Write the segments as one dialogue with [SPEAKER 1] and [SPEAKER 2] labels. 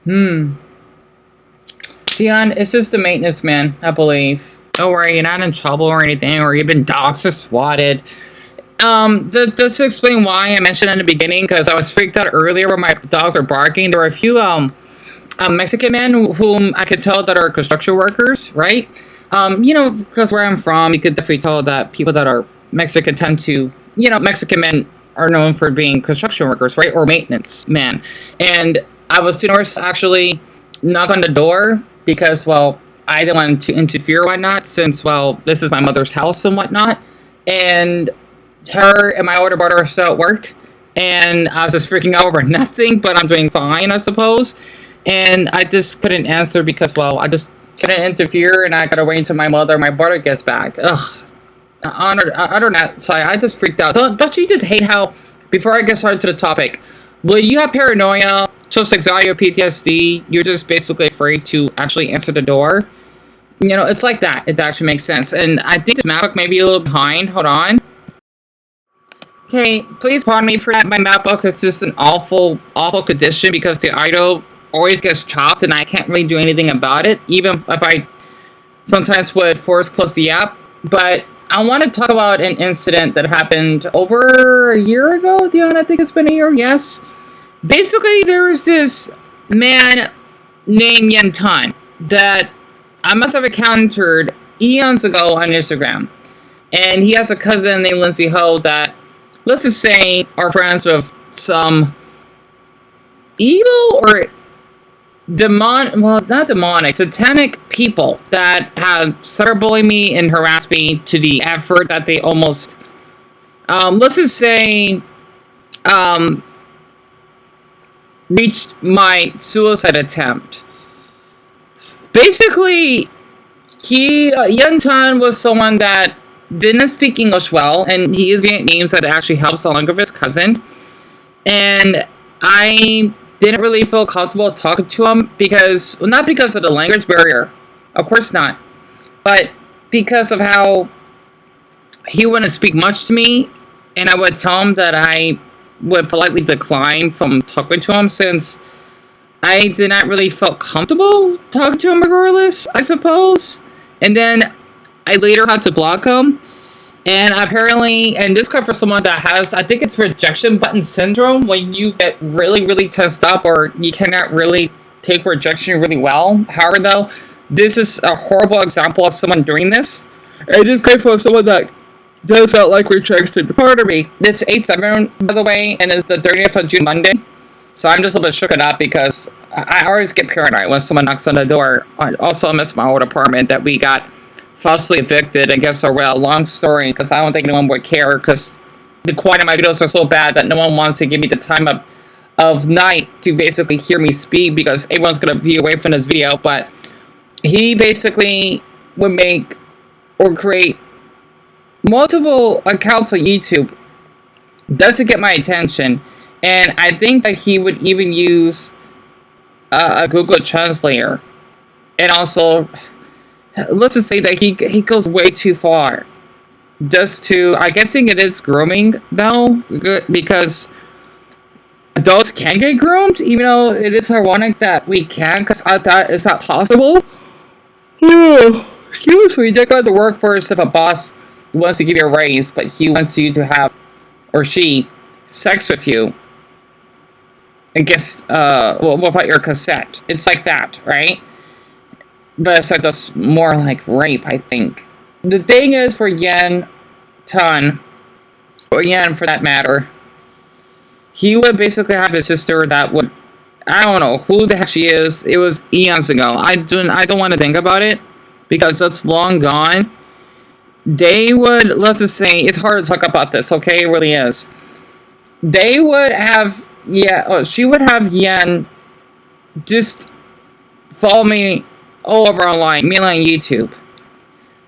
[SPEAKER 1] Hmm. Dion, it's just the maintenance man, I believe. Don't worry, you're not in trouble or anything, or you've been doxxed or swatted. Just to explain why I mentioned in the beginning, because I was freaked out earlier when my dogs were barking. There were a few Mexican men whom I could tell that are construction workers, right? Because where I'm from, you could definitely tell that people that are Mexican tend to, Mexican men are known for being construction workers, right, or maintenance men. And I was too nervous to actually knock on the door because, well, I didn't want to interfere or whatnot, since, well, this is my mother's house and whatnot. And her and my older brother are still at work, and I was just freaking out over nothing, but I'm doing fine, I suppose. And I just couldn't answer because, well, I just couldn't interfere, and I gotta wait until my brother gets back. Ugh. On that side, I just freaked out. Don't you just hate how, before I get started to the topic, when you have paranoia, social anxiety, or PTSD, you're just basically afraid to actually answer the door? It's like that. It actually makes sense. And I think this MacBook may be a little behind. Hold on. Okay, please pardon me for that. My MacBook is just an awful, awful condition because the idle always gets chopped and I can't really do anything about it, even if I sometimes would force close the app. But I want to talk about an incident that happened over a year ago, Dion. I think it's been a year, yes. Basically, there was this man named Yen Tan that I must have encountered eons ago on Instagram. And he has a cousin named Lindsay Ho that, let's just say, are friends with some evil or not demonic, satanic people that have cyberbullied me and harassed me to the effort that they almost, let's just say, um, reached my suicide attempt. Basically, Yun Tan was someone that didn't speak English well, and he is Vietnamese. That actually helps along with his cousin. And I didn't really feel comfortable talking to him because, well, not because of the language barrier, of course not, but because of how he wouldn't speak much to me, and I would tell him that I would politely decline from talking to him since I did not really feel comfortable talking to him regardless, I suppose. And then I later had to block him. And apparently, and this comes for someone that has, I think it's rejection button syndrome, when you get really, really tensed up or you cannot really take rejection really well. However, though, this is a horrible example of someone doing this. It is great for someone that does not like rejection. Pardon me. It's 8/7, by the way, and it's the 30th of June, Monday. So I'm just a little bit shook at that because I always get paranoid when someone knocks on the door. I also miss my old apartment that we got falsely evicted. I guess a long story because I don't think anyone would care because the quality of my videos are so bad that no one wants to give me the time of night to basically hear me speak because everyone's going to be away from this video. But he basically would make or create multiple accounts on YouTube just to get my attention. And I think that he would even use a Google Translator. And also, let's just say that he goes way too far. Just to, I guess it is grooming, though, because adults can get groomed, even though it is ironic that we can, because I thought, is that possible? Excuse me, you got to work first if a boss wants to give you a raise, but he wants you to have, or she, sex with you. I guess, without your consent. It's like that, right? But it's like that's more like rape, I think. The thing is for Yen Tan, or Yen for that matter, he would basically have a sister that would, I don't know who the heck she is. It was eons ago. I don't want to think about it because that's long gone. They would, let's just say, it's hard to talk about this, okay? It really is. They would have, she would have Yen just follow me all over online, mainly on YouTube.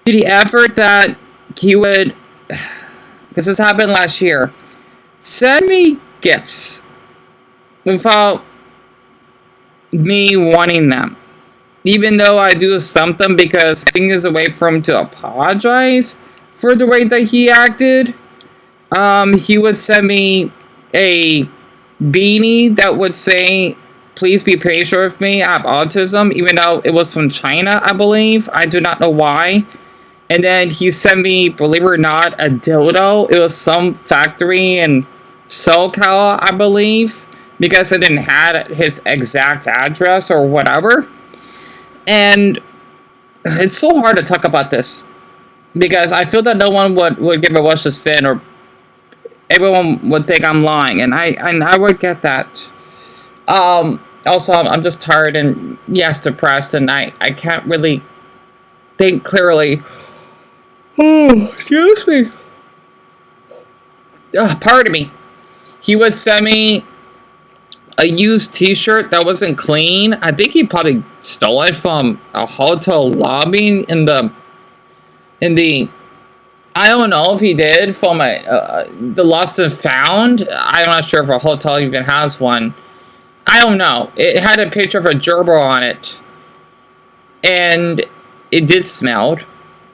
[SPEAKER 1] To the effort that he would, because this happened last year, send me gifts without me wanting them. Even though I do something because I think there's a way for him to apologize for the way that he acted. He would send me a beanie that would say, please be patient with me. I have autism, even though it was from China, I believe. I do not know why. And then he sent me, believe it or not, a dildo. It was some factory in SoCal, I believe, because it didn't have his exact address or whatever. And it's so hard to talk about this because I feel that no one would give a watch this fin, or everyone would think I'm lying, and I would get that. Also, I'm just tired and, yes, depressed, and I can't really think clearly. Oh, excuse me. Pardon me. He would send me a used t-shirt that wasn't clean. I think he probably stole it from a hotel lobby in the I don't know if he did from the lost and found. I'm not sure if a hotel even has one. I don't know. It had a picture of a gerbil on it, and it did smell.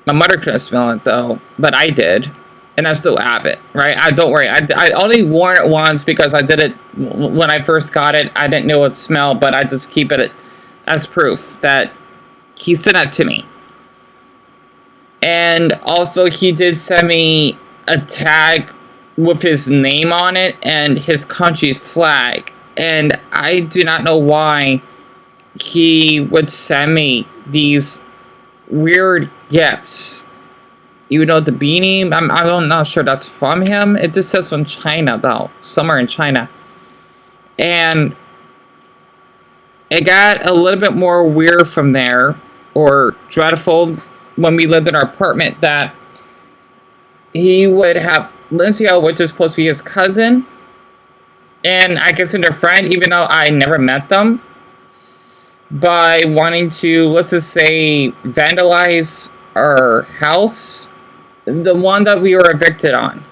[SPEAKER 1] My mother couldn't smell it though, but I did, and I still have it. Right? Don't worry. I only wore it once because I did it when I first got it. I didn't know it smelled, but I just keep it as proof that he sent it to me. And also, he did send me a tag with his name on it and his country's flag. And I do not know why he would send me these weird gifts. Even though the beanie, I'm not sure that's from him. It just says from China, though. Somewhere in China. And it got a little bit more weird from there, or dreadful, when we lived in our apartment, that he would have Lindsay, which is supposed to be his cousin, and I consider a friend, even though I never met them, by wanting to, let's just say, vandalize our house, the one that we were evicted on,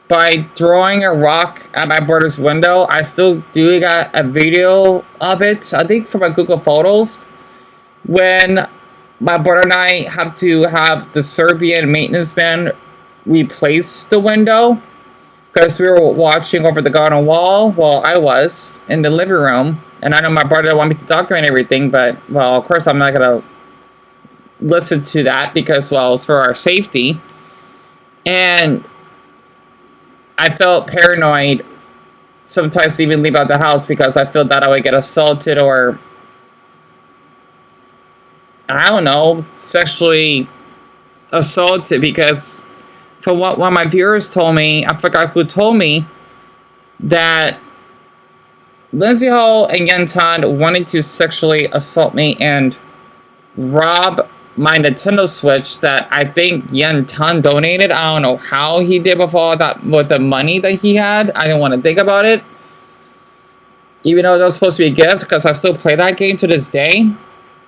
[SPEAKER 1] by throwing a rock at my brother's window. I still do got a video of it, I think from my Google Photos, when my brother and I have to have the Serbian maintenance man replace the window because we were watching over the garden wall. Well, I was in the living room, and I know my brother didn't want me to document everything, but, well, of course I'm not going to listen to that because, well, it's for our safety. And I felt paranoid sometimes to even leave out the house because I felt that I would get assaulted or, I don't know, sexually assaulted, because from what one of my viewers told me, I forgot who told me, that Lindsay Hall and Yen Tan wanted to sexually assault me and rob my Nintendo Switch that I think Yen Tan donated. I don't know how he did with all that, with the money that he had. I didn't want to think about it, even though it was supposed to be a gift, because I still play that game to this day.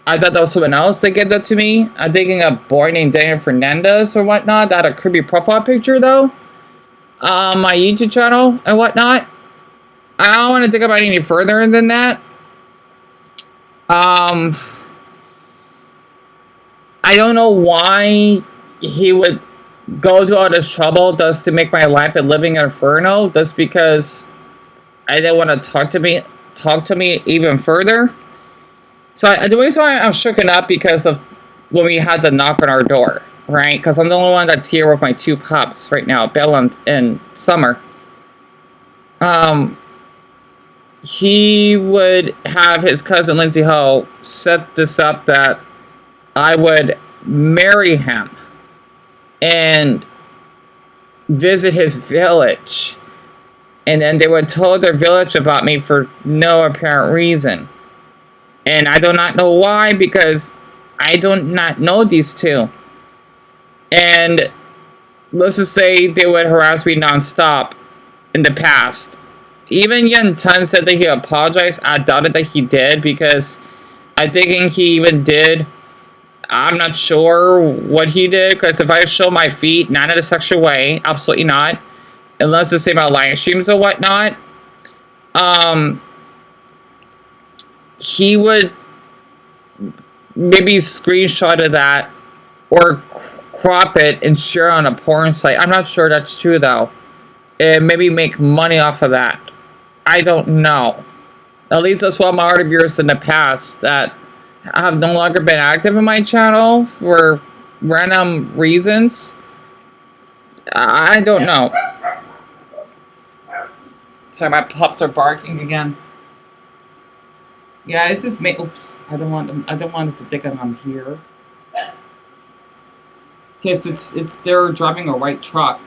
[SPEAKER 1] I thought that was someone else that gave that to me. I'm thinking a boy named Daniel Fernandez or whatnot. That had a creepy profile picture, though. My YouTube channel and whatnot. I don't want to think about it any further than that. I don't know why he would go to all this trouble just to make my life a living inferno, just because I didn't want to talk to me even further. So the reason why I'm shooken up because of when we had the knock on our door, right? Because I'm the only one that's here with my two pups right now, Bella and Summer. He would have his cousin Lindsay Ho set this up that I would marry him and visit his village, and then they would tell their village about me for no apparent reason. And I do not know why, because I do not know these two. And let's just say they would harass me nonstop in the past. Even Yen Tan said that he apologized. I doubted that he did, because I think he even did. I'm not sure what he did, because if I show my feet, not in a sexual way, absolutely not. Unless it's say my live streams or whatnot. He would maybe screenshot of that or crop it and share on a porn site. I'm not sure that's true, though. And maybe make money off of that. I don't know. At least that's what my other viewers in the past that have no longer been active in my channel for random reasons. I don't know. Sorry, my pups are barking again. Yeah, it's just me. Oops, I don't want them. I don't want it to think that I'm here. Because they're driving a white truck,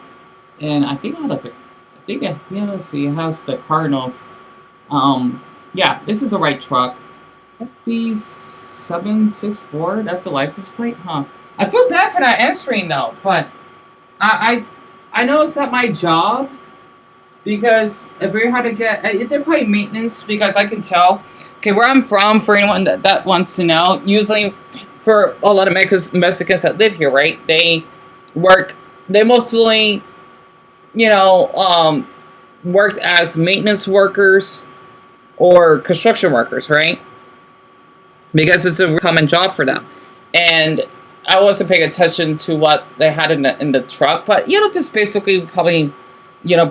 [SPEAKER 1] and I think let's see, it has the Cardinals. Yeah, this is a white truck. FB764. That's the license plate, huh? I feel bad for not answering though, but I know it's not my job because if we had to get, they're probably maintenance because I can tell. Okay, where I'm from, for anyone that wants to know, usually for a lot of Mexicans that live here, right? They mostly, worked as maintenance workers or construction workers, right? Because it's a common job for them. And I wasn't paying attention to what they had in the truck, but just basically probably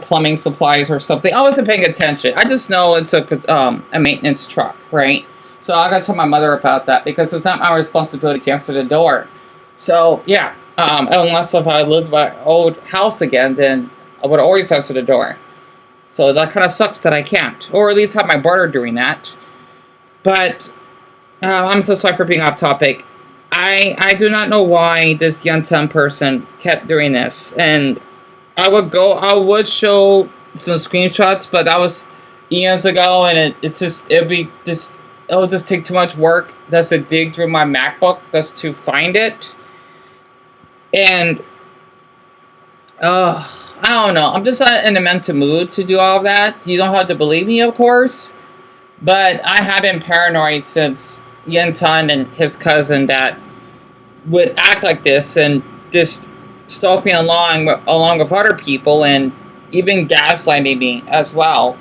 [SPEAKER 1] plumbing supplies or something. I wasn't paying attention. I just know it's a maintenance truck, right? So I got to tell my mother about that because it's not my responsibility to answer the door. So yeah, unless if I lived in my old house again, then I would always answer the door. So that kind of sucks that I can't, or at least have my brother doing that. But I'm so sorry for being off topic. I do not know why this Yantan person kept doing this, and I would show some screenshots, but that was years ago, and it'll just take too much work just to dig through my MacBook just to find it. And I don't know. I'm just not in a mental mood to do all of that. You don't have to believe me, of course, but I have been paranoid since Yentan and his cousin that would act like this and just stalk me along with other people and even gaslighting me as well.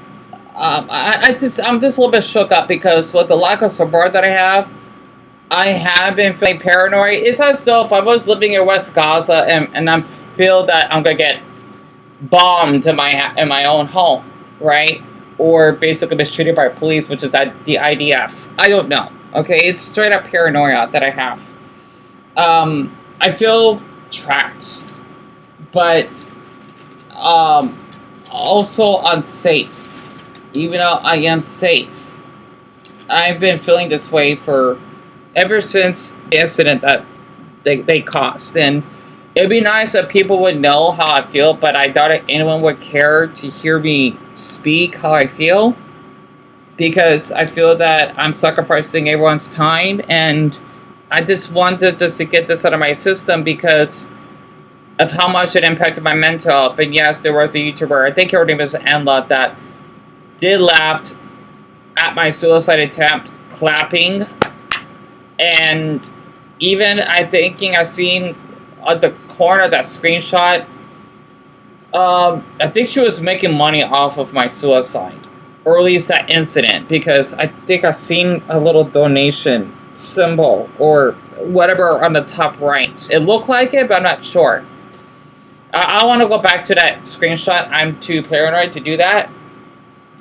[SPEAKER 1] I'm just a little bit shook up because with the lack of support that I have been feeling paranoid. It's as though if I was living in West Gaza and I feel that I'm gonna get bombed in my own home, right? Or basically mistreated by police, which is the IDF. I don't know. Okay, it's straight up paranoia that I have. I feel trapped, but also unsafe. Even though I am safe, I've been feeling this way for ever since the incident that they caused. And it'd be nice if people would know how I feel, but I doubt if anyone would care to hear me speak how I feel, because I feel that I'm sacrificing everyone's time, and I just wanted to get this out of my system because of how much it impacted my mental health. And yes, there was a YouTuber, I think her name is Anla, that did laugh at my suicide attempt, clapping, and even I seen at the corner of that screenshot, I think she was making money off of my suicide, or at least that incident, because I think I seen a little donation symbol or whatever on the top right. It looked like it, but I'm not sure. I want to go back to that screenshot. I'm too paranoid to do that.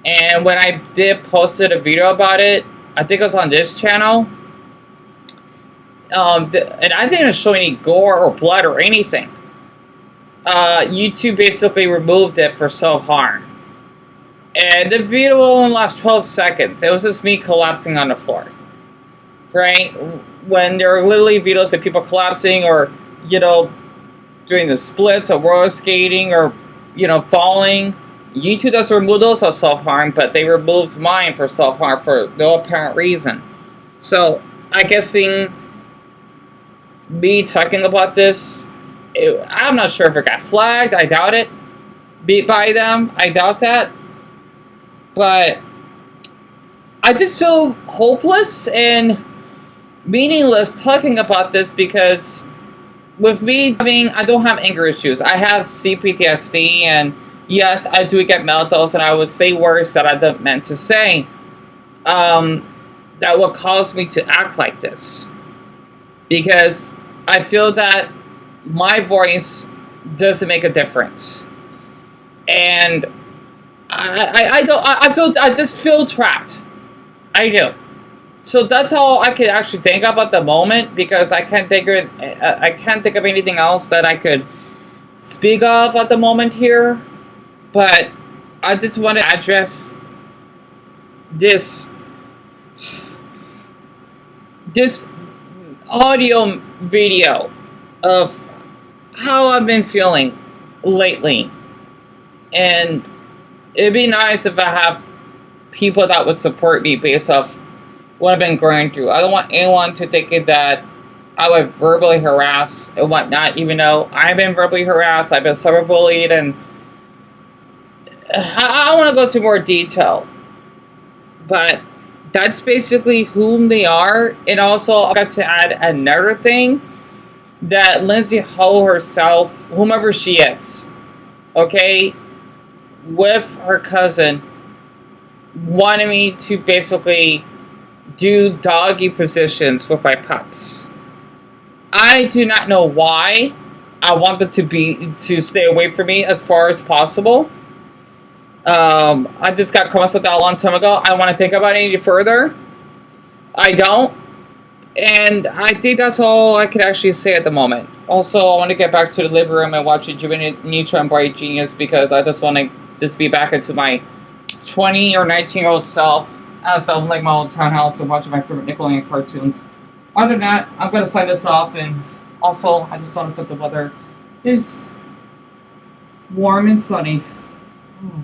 [SPEAKER 1] And when I did posted a video about it, I think it was on this channel, and I didn't show any gore or blood or anything. YouTube basically removed it for self-harm. And the video only lasts 12 seconds. It was just me collapsing on the floor. Right? When there are literally videos of people collapsing or, doing the splits or roller skating or, falling. YouTube does remove those of self-harm, but they removed mine for self-harm for no apparent reason. So, I guess me talking about this, I'm not sure if it got flagged. I doubt it. Beat by them. I doubt that. But I just feel hopeless and meaningless talking about this because with me I don't have anger issues. I have CPTSD, and yes, I do get meltdowns, and I would say words that I didn't meant to say. That would cause me to act like this. Because I feel that my voice doesn't make a difference. And I just feel trapped. I do. So that's all I could actually think of at the moment because I can't think of anything else that I could speak of at the moment here. But I just want to address this this audio video of how I've been feeling lately, and it'd be nice if I have people that would support me based off what I've been going through. I don't want anyone to think that I would verbally harass and whatnot, even though I've been verbally harassed, I've been cyberbullied, and I want to go into more detail. But that's basically whom they are. And also, I got to add another thing that Lindsay Ho herself, whomever she is, okay, with her cousin, wanted me to basically do doggy positions with my pups. I do not know why. I want them to stay away from me as far as possible. I just got comments with that a long time ago. I don't want to think about it any further. I don't. And I think that's all I could actually say at the moment. Also, I want to get back to the living room and watch Jimmy Neutron Bright Genius because I just want to just be back into my 20 or 19-year-old self as I'm like my old townhouse and watching my favorite Nickelodeon cartoons. Other than that, I'm going to sign this off, and also I just want to set the weather is warm and sunny. Oh.